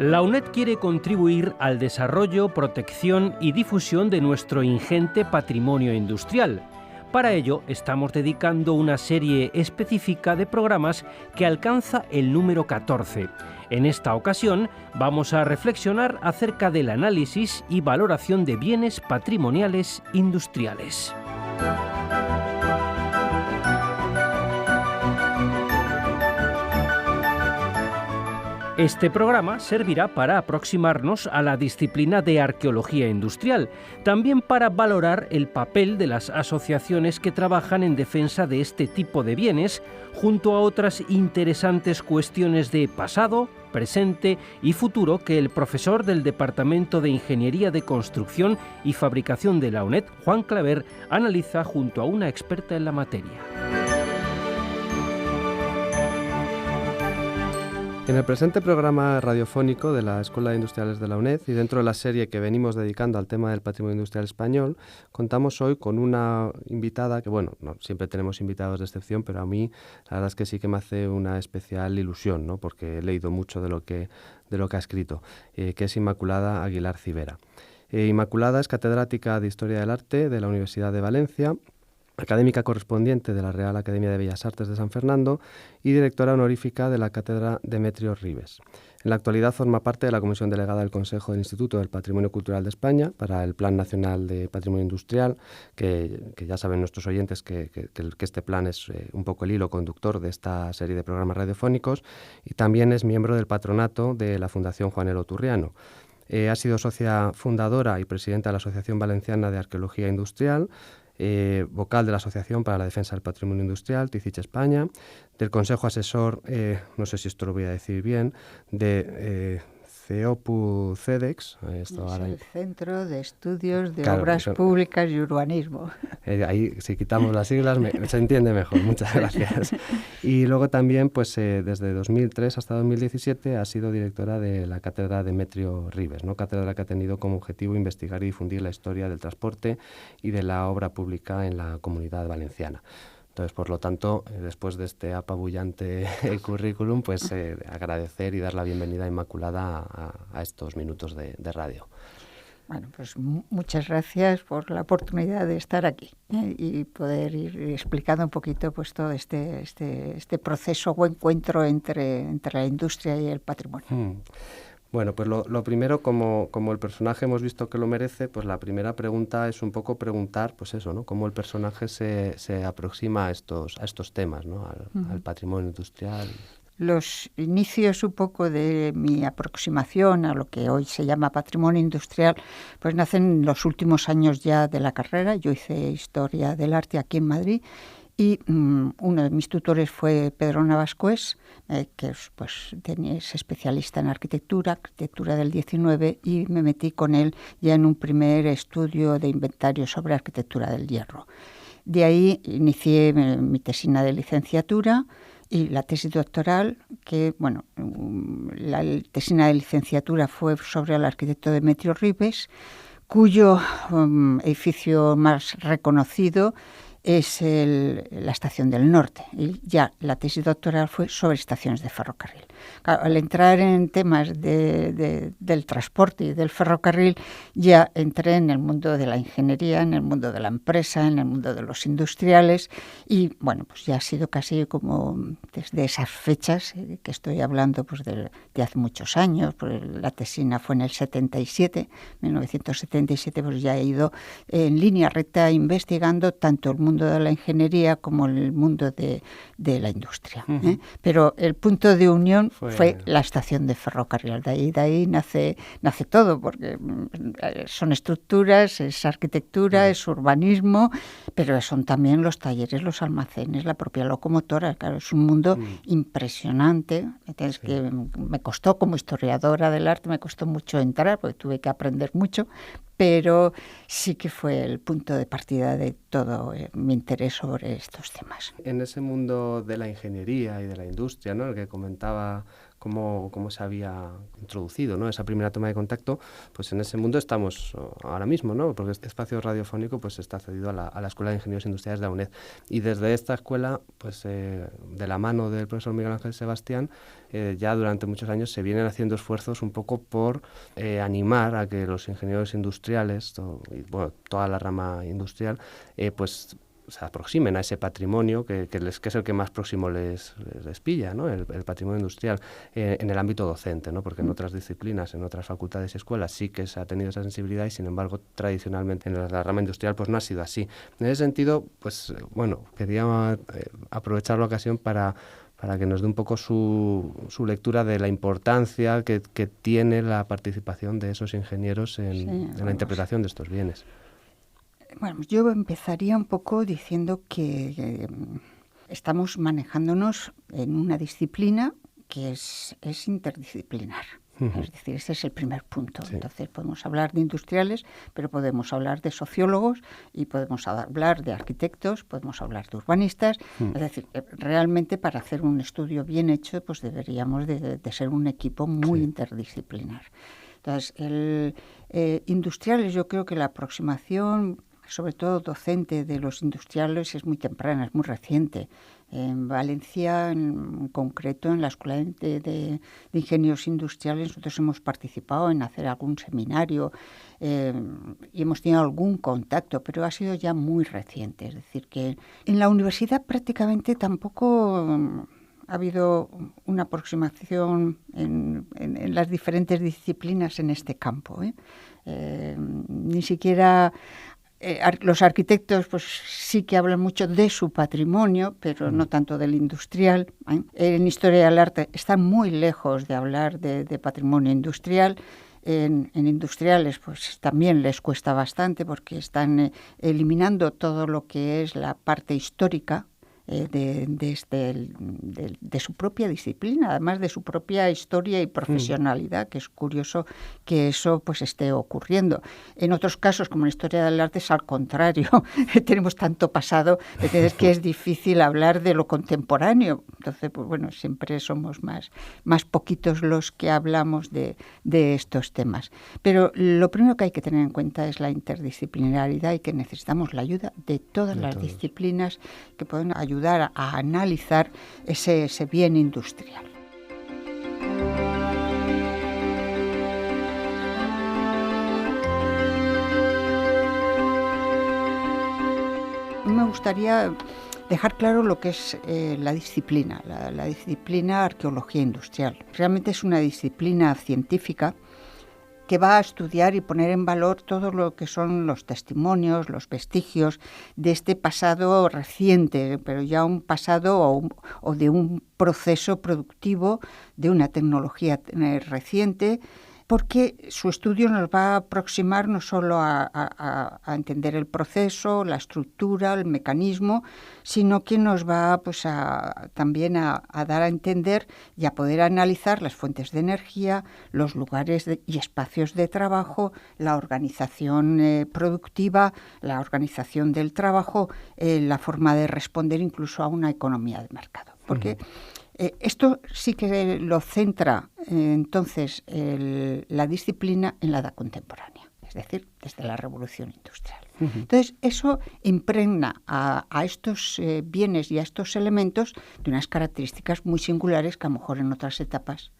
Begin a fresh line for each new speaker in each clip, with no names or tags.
La UNED quiere contribuir al desarrollo, protección y difusión de nuestro ingente patrimonio industrial. Para ello, estamos dedicando una serie específica de programas que alcanza el número 14. En esta ocasión, vamos a reflexionar acerca del análisis y valoración de bienes patrimoniales industriales. Este programa servirá para aproximarnos a la disciplina de arqueología industrial, también para valorar el papel de las asociaciones que trabajan en defensa de este tipo de bienes, junto a otras interesantes cuestiones de pasado, presente y futuro que el profesor del Departamento de Ingeniería de Construcción y Fabricación de la UNED, Juan Claver, analiza junto a una experta en la materia.
En el presente programa radiofónico de la Escuela de Industriales de la UNED y dentro de la serie que venimos dedicando al tema del patrimonio industrial español, contamos hoy con una invitada que, bueno, no siempre tenemos invitados de excepción, pero a mí la verdad es que sí que me hace una especial ilusión, ¿no? Porque he leído mucho de lo que ha escrito, que es Inmaculada Aguilar Civera. Inmaculada es catedrática de Historia del Arte de la Universidad de Valencia, académica correspondiente de la Real Academia de Bellas Artes de San Fernando y directora honorífica de la Cátedra Demetrio Ribes. En la actualidad forma parte de la Comisión Delegada del Consejo del Instituto del Patrimonio Cultural de España para el Plan Nacional de Patrimonio Industrial, que ya saben nuestros oyentes que este plan es un poco el hilo conductor de esta serie de programas radiofónicos, y también es miembro del patronato de la Fundación Juan Elo Turriano. Ha sido socia fundadora y presidenta de la Asociación Valenciana de Arqueología Industrial, vocal de la Asociación para la Defensa del Patrimonio Industrial, TICICH España, del Consejo Asesor, no sé si esto lo voy a decir bien, de CEOPU CEDEX.
Es el Centro de Estudios de Obras Públicas y Urbanismo.
Ahí, si quitamos las siglas, se entiende mejor. Muchas gracias. Y luego también, pues desde 2003 hasta 2017, ha sido directora de la Cátedra Demetrio Ribes, ¿no? Cátedra que ha tenido como objetivo investigar y difundir la historia del transporte y de la obra pública en la Comunidad Valenciana. Entonces, por lo tanto, después de este apabullante currículum, pues agradecer y dar la bienvenida a Inmaculada a estos minutos de radio.
Bueno, pues muchas gracias por la oportunidad de estar aquí y poder ir explicando un poquito pues todo este proceso o encuentro entre la industria y el patrimonio.
Bueno, pues lo primero, como el personaje hemos visto que lo merece, pues la primera pregunta es un poco preguntar, pues eso, ¿no? Cómo el personaje se aproxima a estos temas, ¿no? Al patrimonio industrial.
Los inicios un poco de mi aproximación a lo que hoy se llama patrimonio industrial, pues nacen en los últimos años ya de la carrera. Yo hice Historia del Arte aquí en Madrid y uno de mis tutores fue Pedro Navascués, que es especialista en arquitectura del 19, y me metí con él ya en un primer estudio de inventario sobre arquitectura del hierro. De ahí inicié mi tesina de licenciatura y la tesis doctoral, que la tesina de licenciatura fue sobre el arquitecto Demetrio Ribes, cuyo edificio más reconocido es la Estación del Norte, y ya la tesis doctoral fue sobre estaciones de ferrocarril. Claro, al entrar en temas del transporte y del ferrocarril, ya entré en el mundo de la ingeniería, en el mundo de la empresa, en el mundo de los industriales, y bueno, pues ya ha sido casi como desde esas fechas que estoy hablando, pues de hace muchos años. Pues la tesina fue en el 1977, pues ya he ido en línea recta investigando tanto el mundo de la ingeniería como el mundo de la industria. Pero el punto de unión fue la estación de ferrocarril. De ahí nace todo, porque son estructuras, es arquitectura, es urbanismo, pero son también los talleres, los almacenes, la propia locomotora. Claro, es un mundo impresionante. Es que me costó, como historiadora del arte, me costó mucho entrar, porque tuve que aprender mucho, pero sí que fue el punto de partida de todo mi interés sobre estos temas.
En ese mundo de la ingeniería y de la industria, ¿no?, el que comentaba cómo se había introducido, ¿no? Esa primera toma de contacto, pues en ese mundo estamos ahora mismo, ¿no? Porque este espacio radiofónico pues está cedido a la Escuela de Ingenieros Industriales de la UNED. Y desde esta escuela, pues de la mano del profesor Miguel Ángel Sebastián, ya durante muchos años se vienen haciendo esfuerzos un poco por animar a que los ingenieros industriales, toda la rama industrial, pues se aproximen a ese patrimonio que es el que más próximo les pilla, ¿no? El patrimonio industrial en el ámbito docente, ¿no? Porque en otras disciplinas, en otras facultades y escuelas sí que se ha tenido esa sensibilidad y sin embargo tradicionalmente en la rama industrial pues no ha sido así. En ese sentido, pues bueno, quería aprovechar la ocasión para que nos dé un poco su lectura de la importancia que tiene la participación de esos ingenieros en la interpretación de estos bienes.
Bueno, yo empezaría un poco diciendo que estamos manejándonos en una disciplina que es interdisciplinar. Es decir, ese es el primer punto. Sí. Entonces podemos hablar de industriales, pero podemos hablar de sociólogos y podemos hablar de arquitectos, podemos hablar de urbanistas. Es decir, realmente para hacer un estudio bien hecho, pues deberíamos de ser un equipo muy interdisciplinar. Entonces, industriales, yo creo que la aproximación, sobre todo docente de los industriales, es muy temprana, es muy reciente. En Valencia, en concreto, en la Escuela de Ingenieros Industriales, nosotros hemos participado en hacer algún seminario y hemos tenido algún contacto, pero ha sido ya muy reciente. Es decir, que en la universidad prácticamente tampoco ha habido una aproximación en las diferentes disciplinas en este campo. Ni siquiera... los arquitectos pues sí que hablan mucho de su patrimonio, pero no tanto del industrial. En Historia del Arte están muy lejos de hablar de patrimonio industrial. En industriales pues también les cuesta bastante porque están eliminando todo lo que es la parte histórica de su propia disciplina, además de su propia historia y profesionalidad, que es curioso que eso pues esté ocurriendo. En otros casos, como en Historia del Arte, es al contrario. Tenemos tanto pasado que es difícil hablar de lo contemporáneo. Entonces, pues bueno, siempre somos más poquitos los que hablamos de estos temas. Pero lo primero que hay que tener en cuenta es la interdisciplinaridad y que necesitamos la ayuda de todas las disciplinas que pueden ayudar a analizar ese bien industrial. Me gustaría dejar claro lo que es la disciplina, la disciplina arqueología industrial. Realmente es una disciplina científica que va a estudiar y poner en valor todo lo que son los testimonios, los vestigios de este pasado reciente, pero ya un pasado o de un proceso productivo, de una tecnología reciente, porque su estudio nos va a aproximar no solo a entender el proceso, la estructura, el mecanismo, sino que nos va pues, también a dar a entender y a poder analizar las fuentes de energía, los lugares y espacios de trabajo, la organización productiva, la organización del trabajo, la forma de responder incluso a una economía de mercado. Porque esto sí que lo centra entonces la disciplina en la edad contemporánea, es decir, desde la Revolución Industrial. Entonces, eso impregna a estos bienes y a estos elementos de unas características muy singulares que a lo mejor en otras etapas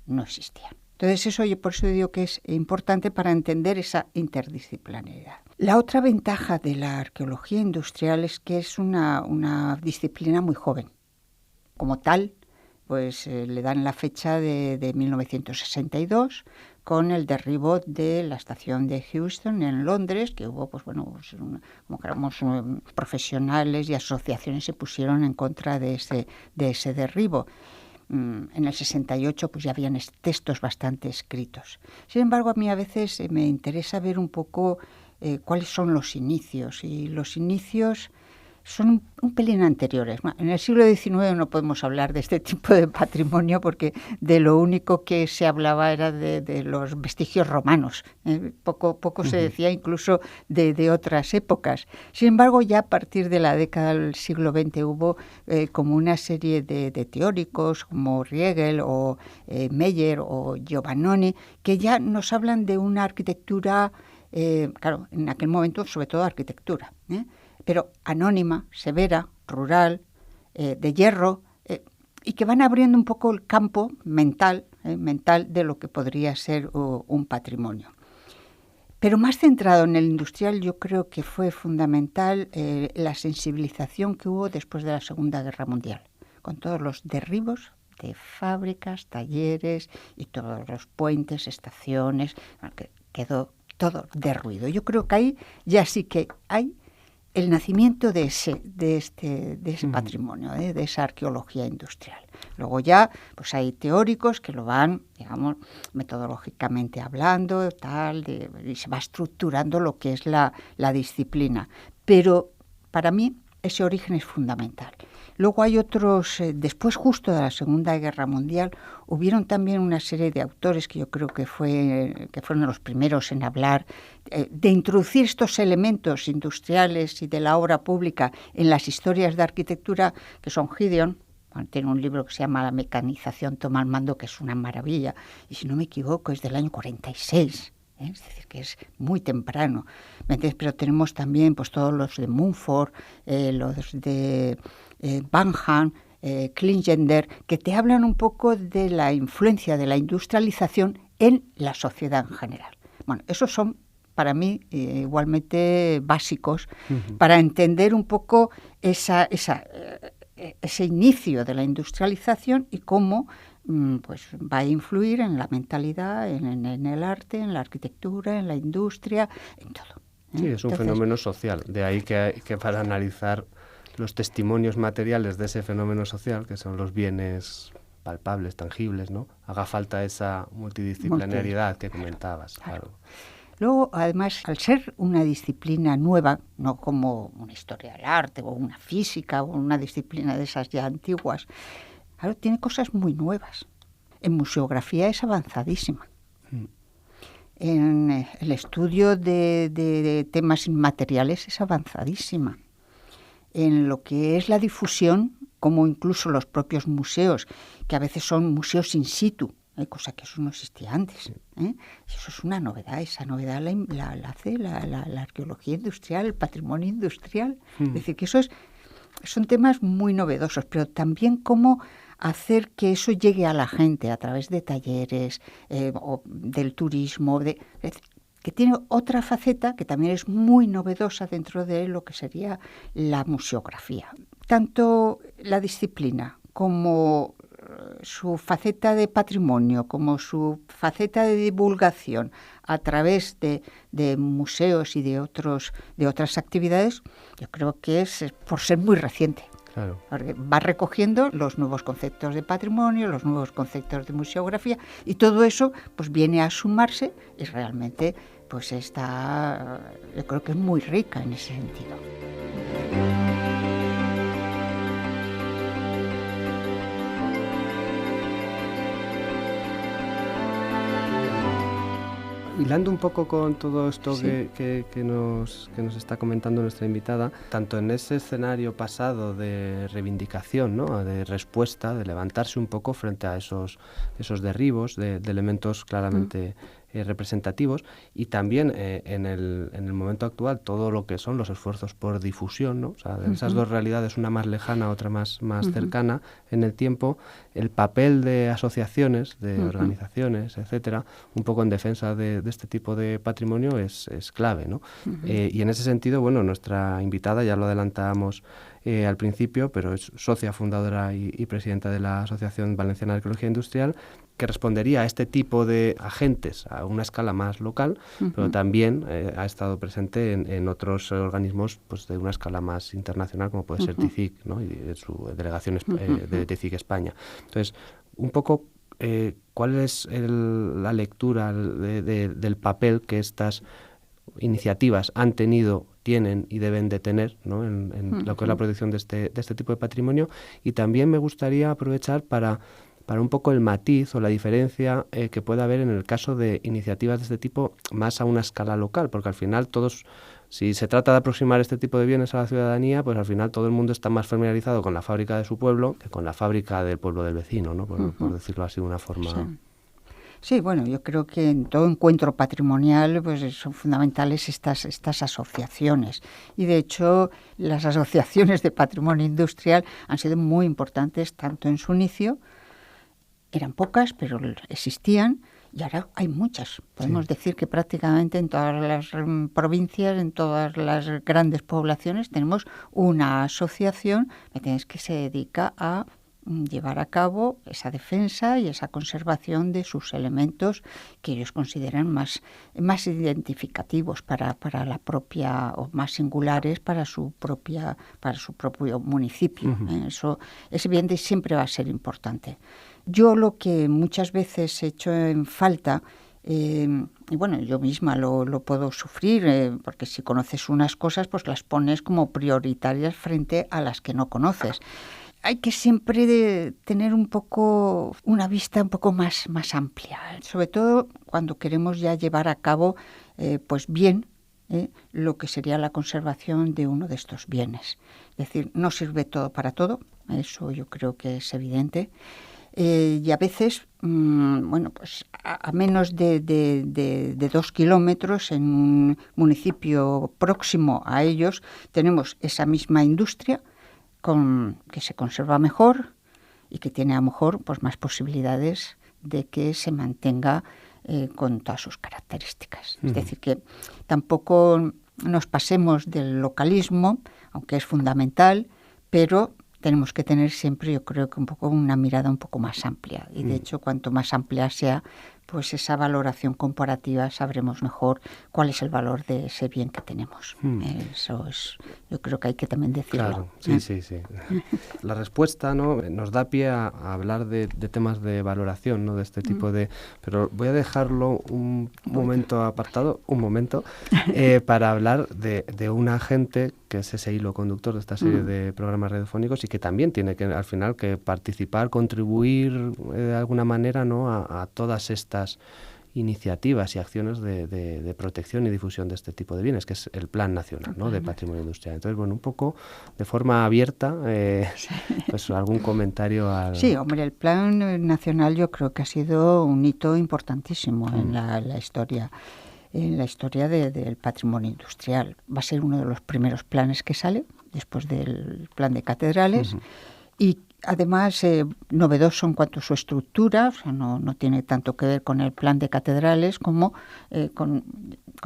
no existían. Entonces, eso yo por eso digo que es importante para entender esa interdisciplinaridad. La otra ventaja de la arqueología industrial es que es una disciplina muy joven. Como tal, pues le dan la fecha de 1962 con el derribo de la estación de Houston en Londres, que hubo, pues bueno, profesionales y asociaciones se pusieron en contra de ese derribo. En el 68 pues ya habían textos bastante escritos. Sin embargo, a mí a veces me interesa ver un poco cuáles son los inicios. Y los inicios son un pelín anteriores. En el siglo XIX no podemos hablar de este tipo de patrimonio porque de lo único que se hablaba era de los vestigios romanos. Poco se decía incluso de otras épocas. Sin embargo, ya a partir de la década del siglo XX hubo como una serie de teóricos como Riegel o Meyer o Giovannoni que ya nos hablan de una arquitectura, claro, en aquel momento sobre todo arquitectura, pero anónima, severa, rural, de hierro, y que van abriendo un poco el campo mental de lo que podría ser un patrimonio. Pero más centrado en el industrial, yo creo que fue fundamental la sensibilización que hubo después de la Segunda Guerra Mundial, con todos los derribos de fábricas, talleres y todos los puentes, estaciones, que quedó todo derruido. Yo creo que ahí ya sí que hay el nacimiento de ese patrimonio, de esa arqueología industrial. Luego ya pues hay teóricos que lo van, digamos, metodológicamente hablando, y se va estructurando lo que es la disciplina. Pero para mí ese origen es fundamental. Luego hay otros, después justo de la Segunda Guerra Mundial, hubieron también una serie de autores que yo creo que fueron los primeros en hablar de introducir estos elementos industriales y de la obra pública en las historias de arquitectura, que son Gideon. Tiene un libro que se llama La mecanización toma el mando, que es una maravilla, y si no me equivoco es del año 46. Es decir, que es muy temprano. Pero tenemos también pues todos los de Mumford, los de Banham, Klinggender, que te hablan un poco de la influencia de la industrialización en la sociedad en general. Bueno, esos son para mí igualmente básicos para entender un poco ese inicio de la industrialización y cómo pues va a influir en la mentalidad, en el arte, en la arquitectura, en la industria, en todo.
Sí, es un fenómeno social. De ahí que para analizar los testimonios materiales de ese fenómeno social, que son los bienes palpables, tangibles, ¿no? Haga falta esa multidisciplinariedad que comentabas. Claro.
Luego, además, al ser una disciplina nueva, no como una historia del arte o una física o una disciplina de esas ya antiguas, claro, tiene cosas muy nuevas. En museografía es avanzadísima. En el estudio de temas inmateriales es avanzadísima. En lo que es la difusión, como incluso los propios museos, que a veces son museos in situ, cosa que eso no existía antes. Eso es una novedad. Esa novedad la hace la arqueología industrial, el patrimonio industrial. Es decir, que son temas muy novedosos, pero también cómo hacer que eso llegue a la gente a través de talleres o del turismo, que tiene otra faceta que también es muy novedosa dentro de lo que sería la museografía. Tanto la disciplina como su faceta de patrimonio, como su faceta de divulgación a través de museos y de otras actividades, yo creo que es por ser muy reciente.
Claro.
Porque va recogiendo los nuevos conceptos de patrimonio, los nuevos conceptos de museografía, y todo eso pues viene a sumarse y realmente pues yo creo que es muy rica en ese sentido.
Hilando un poco con todo esto que nos está comentando nuestra invitada, tanto en ese escenario pasado de reivindicación, ¿no?, de respuesta, de levantarse un poco frente a esos derribos de elementos claramente representativos, y también en el momento actual todo lo que son los esfuerzos por difusión, ¿no? O sea, de esas dos realidades, una más lejana, otra más cercana en el tiempo, el papel de asociaciones, de organizaciones, etcétera, un poco en defensa de este tipo de patrimonio es clave, ¿no? Y en ese sentido, bueno, nuestra invitada, ya lo adelantamos al principio, pero es socia fundadora y presidenta de la Asociación Valenciana de Arqueología Industrial, que respondería a este tipo de agentes a una escala más local, pero también ha estado presente en otros organismos pues de una escala más internacional, como puede ser TICIC, ¿no?, y su delegación de TICIC España. Entonces, un poco, ¿cuál es la lectura del papel que estas iniciativas han tenido tienen y deben de tener, ¿no? en lo que es la protección de este tipo de patrimonio. Y también me gustaría aprovechar para un poco el matiz o la diferencia que puede haber en el caso de iniciativas de este tipo más a una escala local, porque al final si se trata de aproximar este tipo de bienes a la ciudadanía, pues al final todo el mundo está más familiarizado con la fábrica de su pueblo que con la fábrica del pueblo del vecino, ¿no? Por decirlo así de una forma...
Sí. Sí, bueno, yo creo que en todo encuentro patrimonial pues son fundamentales estas asociaciones. Y de hecho, las asociaciones de patrimonio industrial han sido muy importantes tanto en su inicio, eran pocas, pero existían, y ahora hay muchas. Podemos decir que prácticamente en todas las provincias, en todas las grandes poblaciones, tenemos una asociación que se dedica a llevar a cabo esa defensa y esa conservación de sus elementos que ellos consideran más identificativos para la propia, o más singulares para su propio municipio. Eso es evidente y siempre va a ser importante. Yo lo que muchas veces he hecho en falta, y bueno, yo misma lo puedo sufrir, porque si conoces unas cosas, pues las pones como prioritarias frente a las que no conoces. Hay que siempre tener un poco una vista un poco más amplia, sobre todo cuando queremos ya llevar a cabo pues bien lo que sería la conservación de uno de estos bienes. Es decir, no sirve todo para todo, eso yo creo que es evidente. Y a veces, bueno, pues a menos de 2 kilómetros, en un municipio próximo a ellos, tenemos esa misma industria que se conserva mejor y que tiene a lo mejor pues más posibilidades de que se mantenga con todas sus características. Es decir, que tampoco nos pasemos del localismo, aunque es fundamental, pero tenemos que tener siempre, yo creo que un poco una mirada un poco más amplia. Y de hecho, cuanto más amplia sea, pues esa valoración comparativa sabremos mejor cuál es el valor de ese bien que tenemos. Eso es, yo creo que hay que también decirlo.
Claro, sí. La respuesta, ¿no?, nos da pie a hablar de temas de valoración, ¿no?, de este tipo de... Pero voy a dejarlo un momento apartado, para hablar de un agente que es ese hilo conductor de esta serie de programas radiofónicos y que también tiene que, al final, que participar, contribuir de alguna manera, ¿no?, a todas estas iniciativas y acciones de protección y difusión de este tipo de bienes, que es el Plan Nacional, ¿no?, de Patrimonio Industrial. Entonces, bueno, un poco de forma abierta, pues algún comentario al...
Sí, hombre, el Plan Nacional yo creo que ha sido un hito importantísimo en la historia. En la historia del patrimonio industrial. Va a ser uno de los primeros planes que sale, después del plan de catedrales, y además novedoso en cuanto a su estructura, o sea, no tiene tanto que ver con el plan de catedrales como con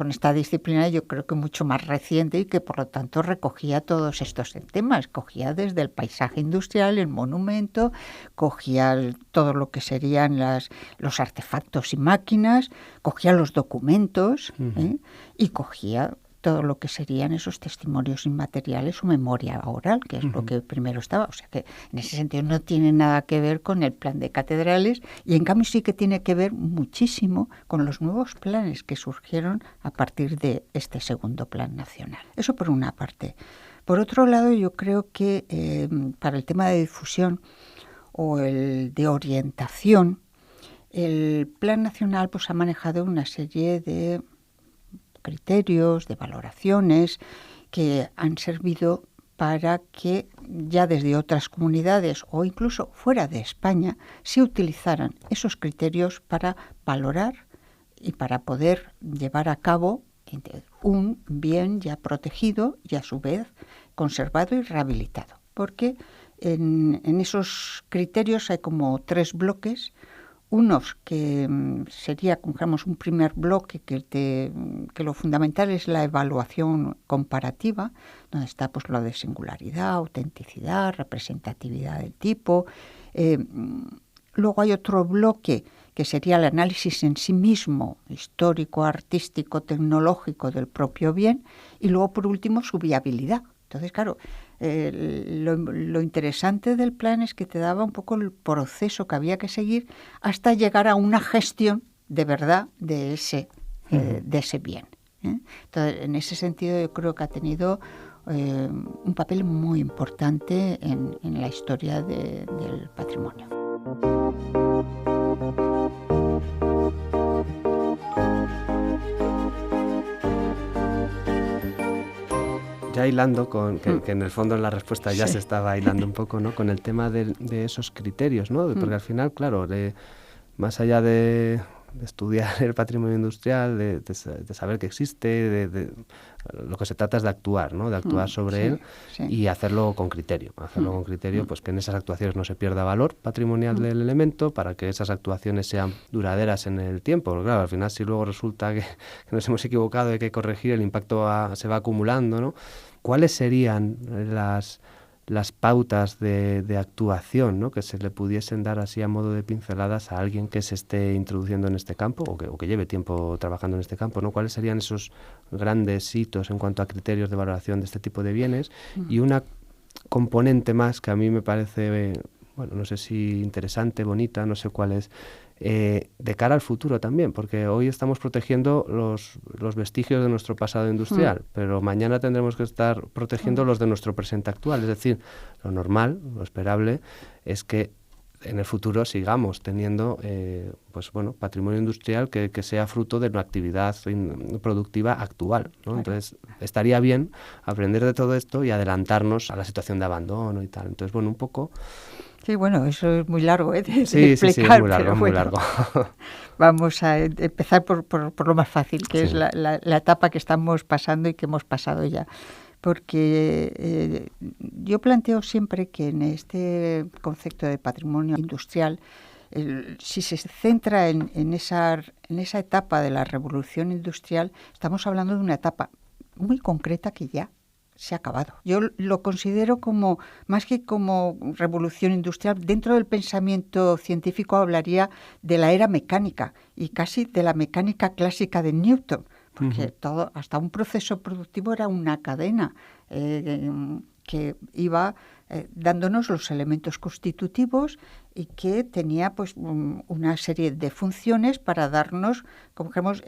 esta disciplina, yo creo que mucho más reciente y que por lo tanto recogía todos estos temas, cogía desde el paisaje industrial, el monumento, cogía todo lo que serían los artefactos y máquinas, cogía los documentos y cogía todo lo que serían esos testimonios inmateriales o memoria oral, que es lo que primero estaba. O sea que en ese sentido no tiene nada que ver con el plan de catedrales y en cambio sí que tiene que ver muchísimo con los nuevos planes que surgieron a partir de este segundo plan nacional. Eso por una parte. Por otro lado, yo creo que para el tema de difusión o el de orientación, el plan nacional pues ha manejado una serie de criterios, de valoraciones que han servido para que ya desde otras comunidades o incluso fuera de España se utilizaran esos criterios para valorar y para poder llevar a cabo un bien ya protegido y a su vez conservado y rehabilitado. Porque en esos criterios hay como 3 bloques. Unos que sería, digamos, un primer bloque que lo fundamental es la evaluación comparativa, donde está pues lo de singularidad, autenticidad, representatividad del tipo. Luego hay otro bloque que sería el análisis en sí mismo, histórico, artístico, tecnológico del propio bien. Y luego, por último, su viabilidad. Entonces, claro, lo interesante del plan es que te daba un poco el proceso que había que seguir hasta llegar a una gestión de verdad de ese bien. Entonces, en ese sentido yo creo que ha tenido un papel muy importante en la historia del patrimonio.
Ya hilando que en el fondo en la respuesta ya se estaba hilando un poco, ¿no? Con el tema de esos criterios, ¿no? Porque al final, claro, más allá de estudiar el patrimonio industrial, de saber que existe, de lo que se trata es de actuar, ¿no? De actuar sobre él y hacerlo con criterio. Hacerlo con criterio, pues que en esas actuaciones no se pierda valor patrimonial del elemento, para que esas actuaciones sean duraderas en el tiempo. Porque, claro, al final si luego resulta que nos hemos equivocado y hay que corregir, el impacto se va acumulando, ¿no? ¿Cuáles serían las pautas de actuación, ¿no? Que se le pudiesen dar así a modo de pinceladas a alguien que se esté introduciendo en este campo o que lleve tiempo trabajando en este campo, ¿no? ¿Cuáles serían esos grandes hitos en cuanto a criterios de valoración de este tipo de bienes? Y una componente más que a mí me parece, bueno, no sé si interesante, bonita, no sé cuál es, de cara al futuro también, porque hoy estamos protegiendo los vestigios de nuestro pasado industrial, pero mañana tendremos que estar protegiendo los de nuestro presente actual. Es decir, lo normal, lo esperable, es que en el futuro sigamos teniendo patrimonio industrial que sea fruto de una actividad productiva actual, ¿no? Entonces, estaría bien aprender de todo esto y adelantarnos a la situación de abandono y tal. Entonces, bueno, un poco...
Sí, bueno, eso es muy largo de explicar.
Sí, es muy largo, muy largo.
Vamos a empezar por lo más fácil, que es la etapa que estamos pasando y que hemos pasado ya. Porque yo planteo siempre que en este concepto de patrimonio industrial, si se centra en esa etapa de la revolución industrial, estamos hablando de una etapa muy concreta que ya se ha acabado. Yo lo considero como, más que como revolución industrial, dentro del pensamiento científico hablaría de la era mecánica y casi de la mecánica clásica de Newton, porque todo, hasta un proceso productivo era una cadena que iba dándonos los elementos constitutivos y que tenía pues una serie de funciones para darnos, como dijimos,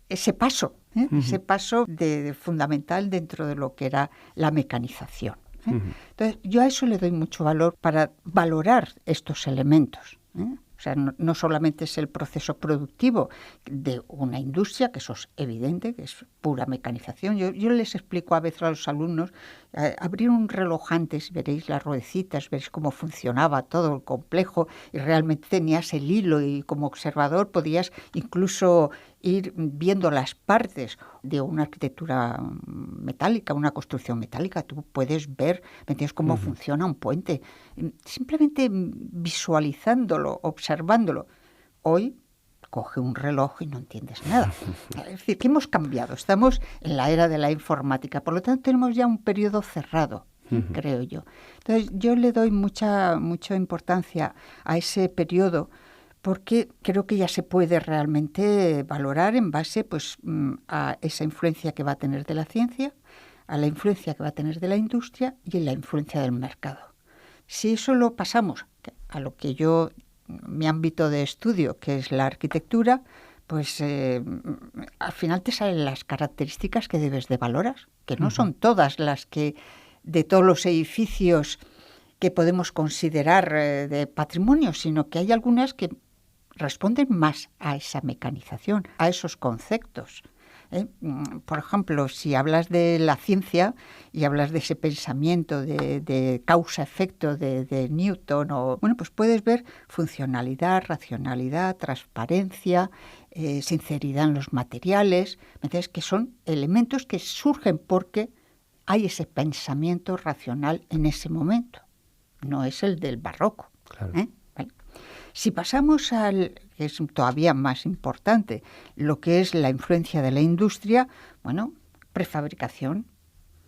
ese paso, ese paso fundamental dentro de lo que era la mecanización. Entonces, yo a eso le doy mucho valor para valorar estos elementos. O sea, no solamente es el proceso productivo de una industria, que eso es evidente, que es pura mecanización. Yo les explico a veces a los alumnos, abrir un reloj antes, veréis las ruedecitas, veréis cómo funcionaba todo el complejo y realmente tenías el hilo y como observador podías incluso ir viendo las partes de una arquitectura metálica, una construcción metálica. Tú puedes ver, ¿entiendes?, cómo funciona un puente, simplemente visualizándolo, observándolo. Hoy coge un reloj y no entiendes nada. Es decir, que hemos cambiado. Estamos en la era de la informática. Por lo tanto, tenemos ya un periodo cerrado, creo yo. Entonces, yo le doy mucha importancia a ese periodo porque creo que ya se puede realmente valorar en base pues, a esa influencia que va a tener de la ciencia, a la influencia que va a tener de la industria y en la influencia del mercado. Si eso lo pasamos a lo que mi ámbito de estudio, que es la arquitectura, pues al final te salen las características que debes de valorar, que no son todas las que de todos los edificios que podemos considerar de patrimonio, sino que hay algunas que responden más a esa mecanización, a esos conceptos. Por ejemplo, si hablas de la ciencia y hablas de ese pensamiento de causa-efecto de Newton, pues puedes ver funcionalidad, racionalidad, transparencia, sinceridad en los materiales, que son elementos que surgen porque hay ese pensamiento racional en ese momento. No es el del barroco.
Claro.
¿Vale? Si pasamos al, que es todavía más importante, lo que es la influencia de la industria, prefabricación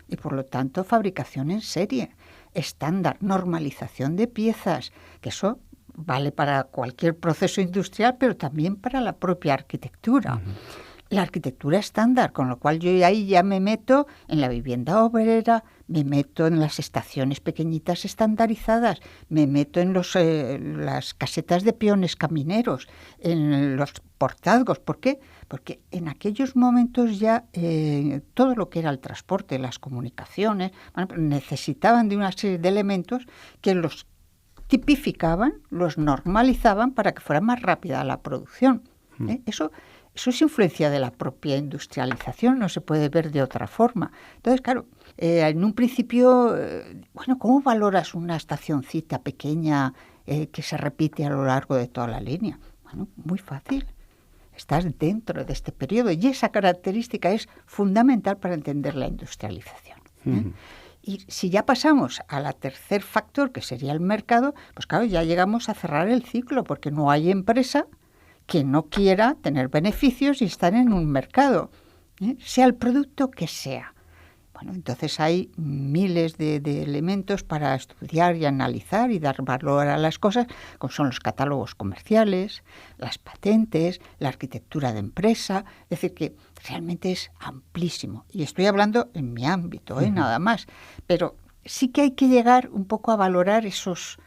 y por lo tanto fabricación en serie, estándar, normalización de piezas, que eso vale para cualquier proceso industrial, pero también para la propia arquitectura. la arquitectura estándar, con lo cual yo ahí ya me meto en la vivienda obrera, me meto en las estaciones pequeñitas estandarizadas, me meto en las casetas de peones camineros, en los portazgos. ¿Por qué? Porque en aquellos momentos ya todo lo que era el transporte, las comunicaciones, necesitaban de una serie de elementos que los tipificaban, los normalizaban para que fuera más rápida la producción. Eso es influencia de la propia industrialización, no se puede ver de otra forma. Entonces, claro, en un principio, ¿cómo valoras una estacioncita pequeña que se repite a lo largo de toda la línea? Bueno, muy fácil. Estás dentro de este periodo y esa característica es fundamental para entender la industrialización. Y si ya pasamos al tercer factor, que sería el mercado, pues claro, ya llegamos a cerrar el ciclo, porque no hay empresa que no quiera tener beneficios y estar en un mercado, sea el producto que sea. Bueno, entonces hay miles de elementos para estudiar y analizar y dar valor a las cosas, como son los catálogos comerciales, las patentes, la arquitectura de empresa. Es decir, que realmente es amplísimo. Y estoy hablando en mi ámbito, nada más. Pero sí que hay que llegar un poco a valorar esos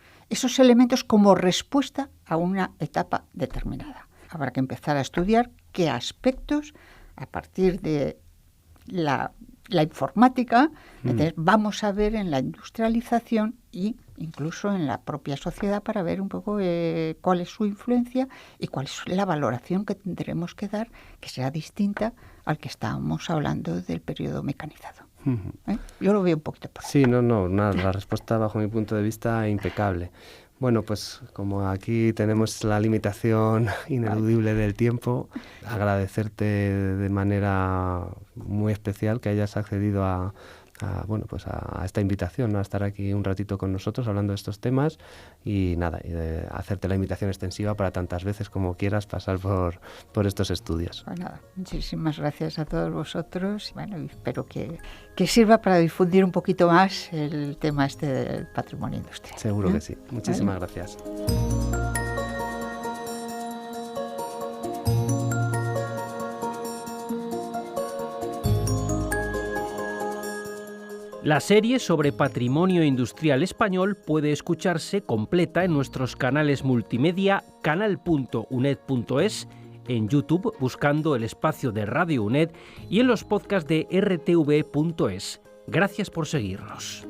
elementos como respuesta a una etapa determinada. Habrá que empezar a estudiar qué aspectos, a partir de la informática, entonces vamos a ver en la industrialización e incluso en la propia sociedad para ver un poco cuál es su influencia y cuál es la valoración que tendremos que dar, que será distinta al que estábamos hablando del periodo mecanizado. Yo lo veo un poquito por ahí.
Sí, la respuesta bajo mi punto de vista impecable. Bueno, pues como aquí tenemos la limitación ineludible del tiempo, agradecerte de manera muy especial que hayas accedido a esta invitación, ¿no? A estar aquí un ratito con nosotros hablando de estos temas y de hacerte la invitación extensiva para tantas veces como quieras pasar por estos estudios.
Pues nada, muchísimas gracias a todos vosotros. Y espero que sirva para difundir un poquito más el tema del patrimonio industrial.
Seguro que sí. Muchísimas gracias.
La serie sobre patrimonio industrial español puede escucharse completa en nuestros canales multimedia canal.uned.es, en YouTube buscando el espacio de Radio UNED y en los podcasts de rtv.es. Gracias por seguirnos.